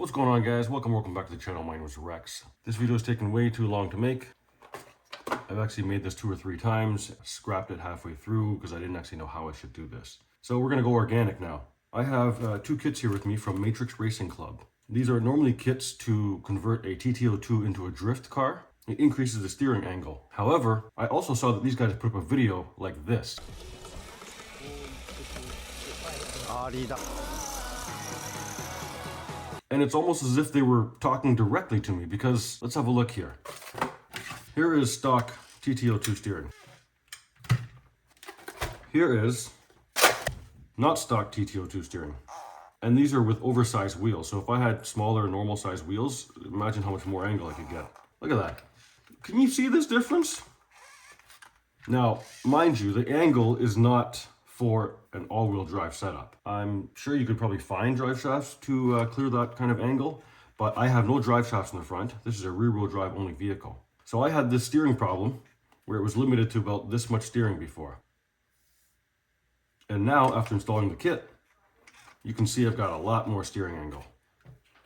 What's going on, guys? Welcome back to the channel. My name is Rex. This video is taking way too long to make. I've actually made this 2 or 3 times, scrapped it halfway through because I didn't actually know how I should do this. So we're gonna go organic now. I have 2 kits here with me from Matrix Racing Club. These are normally kits to convert a TT-02 into a drift car. It increases the steering angle. However, I also saw that these guys put up a video like this. And it's almost as if they were talking directly to me, because let's have a look here. Here is stock TT-02 steering. Here is not stock TT-02 steering. And these are with oversized wheels. So if I had smaller, normal size wheels, imagine how much more angle I could get. Look at that. Can you see this difference? Now, mind you, the angle is not for an all-wheel drive setup. I'm sure you could probably find drive shafts to clear that kind of angle, but I have no drive shafts in the front. This is a rear-wheel drive only vehicle. So I had this steering problem where it was limited to about this much steering before. And now, after installing the kit, you can see I've got a lot more steering angle.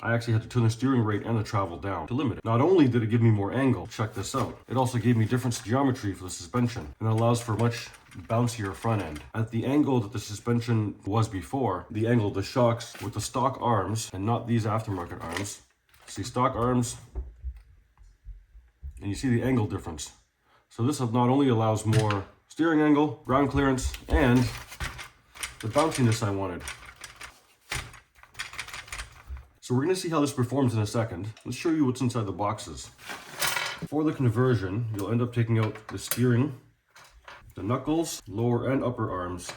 I actually had to turn the steering rate and the travel down to limit it. Not only did it give me more angle, check this out, it also gave me different geometry for the suspension, and it allows for much bouncier front end. At the angle that the suspension was before, the angle of the shocks with the stock arms and not these aftermarket arms, see stock arms, and you see the angle difference. So this not only allows more steering angle, ground clearance, and the bounciness I wanted. So we're going to see how this performs in a second. Let's show you what's inside the boxes. For the conversion, you'll end up taking out the steering, the knuckles, lower and upper arms.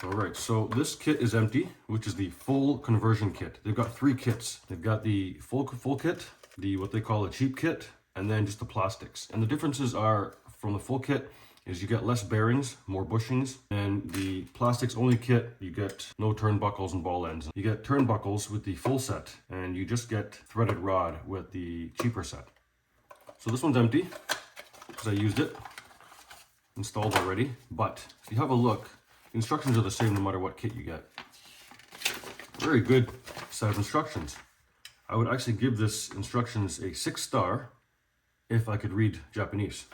Alright, so this kit is empty, which is the full conversion kit. They've got 3 kits. They've got the full kit, the what they call a cheap kit, and then just the plastics. And the differences are, from the full kit, is you get less bearings, more bushings, and the plastics only kit, you get no turnbuckles and ball ends. You get turnbuckles with the full set, and you just get threaded rod with the cheaper set. So this one's empty, because I used it, installed already, but if you have a look, the instructions are the same no matter what kit you get. Very good set of instructions. I would actually give this instructions a 6-star if I could read Japanese.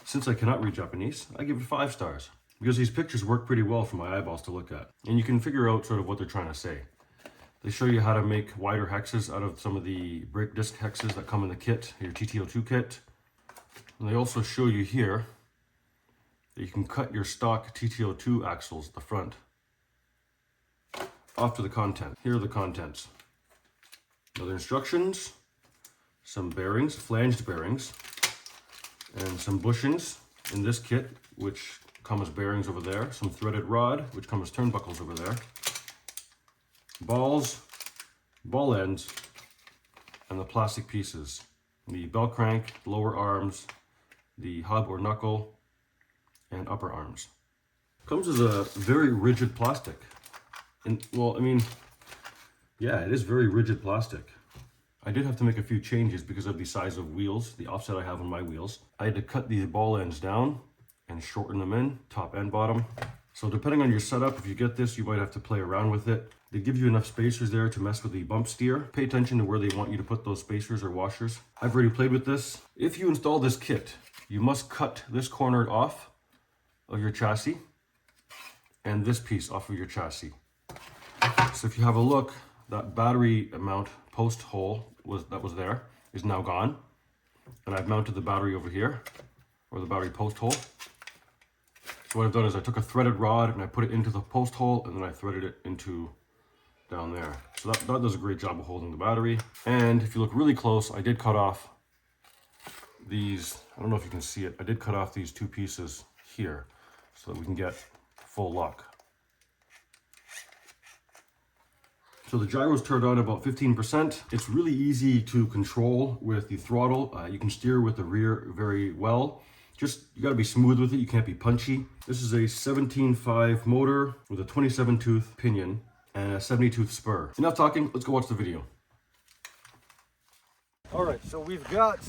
Since I cannot read Japanese, I give it 5 stars because these pictures work pretty well for my eyeballs to look at. And you can figure out sort of what they're trying to say. They show you how to make wider hexes out of some of the brake disc hexes that come in the kit, your TT-02 kit. And they also show you here that you can cut your stock TT-02 axles at the front off to the content. Here are the contents. Other instructions, some bearings, flanged bearings, and some bushings in this kit, which come as bearings over there, some threaded rod, which come as turnbuckles over there, balls, ball ends, and the plastic pieces, the bell crank, lower arms, the hub or knuckle, and upper arms. Comes as a very rigid plastic. And well, I mean, yeah, it is very rigid plastic. I did have to make a few changes because of the size of wheels, the offset I have on my wheels. I had to cut these ball ends down and shorten them in, top and bottom. So depending on your setup, if you get this, you might have to play around with it. They give you enough spacers there to mess with the bump steer. Pay attention to where they want you to put those spacers or washers. I've already played with this. If you install this kit, you must cut this corner off of your chassis and this piece off of your chassis. So if you have a look, that battery mount post hole that was there is now gone, and I've mounted the battery over here, or the battery post hole. So what I've done is I took a threaded rod and I put it into the post hole, and then I threaded it into down there. So that does a great job of holding the battery. And if you look really close, I did cut off these, I don't know if you can see it, I did cut off these 2 pieces here so that we can get full lock. So the gyro's turned on about 15%. It's really easy to control with the throttle. You can steer with the rear very well. Just, you gotta be smooth with it, you can't be punchy. This is a 17.5 motor with a 27-tooth pinion and a 70-tooth spur. Enough talking, let's go watch the video. All right, so we've got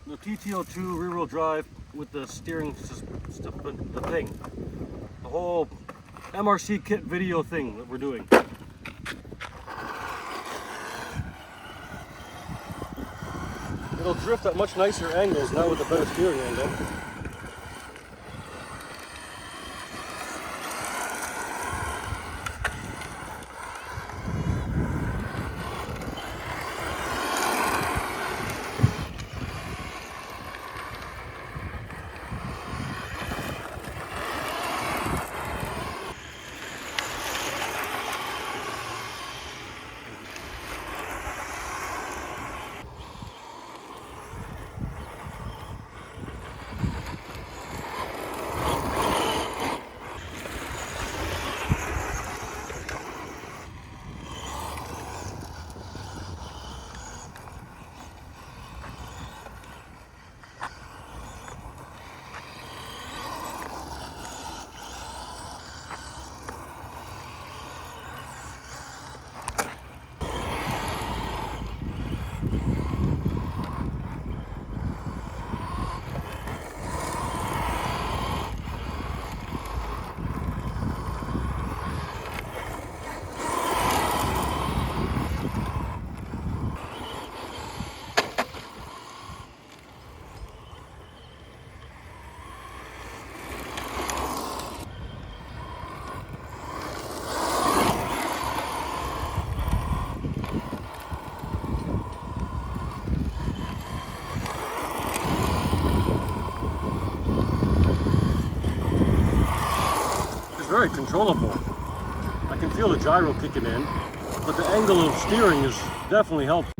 the TT-02 rear-wheel drive with the steering, the thing, the whole MRC kit video thing that we're doing. It'll drift at much nicer angles now with a better steering angle. Very controllable. I can feel the gyro kicking in, but the angle of steering is definitely helpful.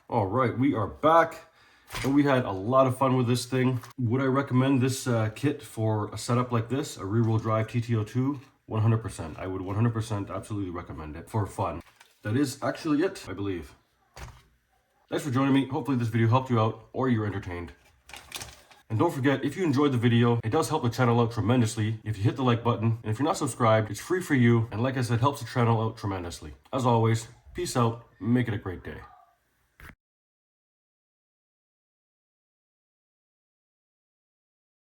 All right, we are back and we had a lot of fun with this thing. Would I recommend this kit for a setup like this, a rear-wheel drive TT-02? 100%. I would 100% absolutely recommend it for fun. That is actually it, I believe. Thanks for joining me. Hopefully this video helped you out or you're entertained. And don't forget, if you enjoyed the video, it does help the channel out tremendously if you hit the like button. And if you're not subscribed, it's free for you. And like I said, helps the channel out tremendously. As always, peace out. Make it a great day.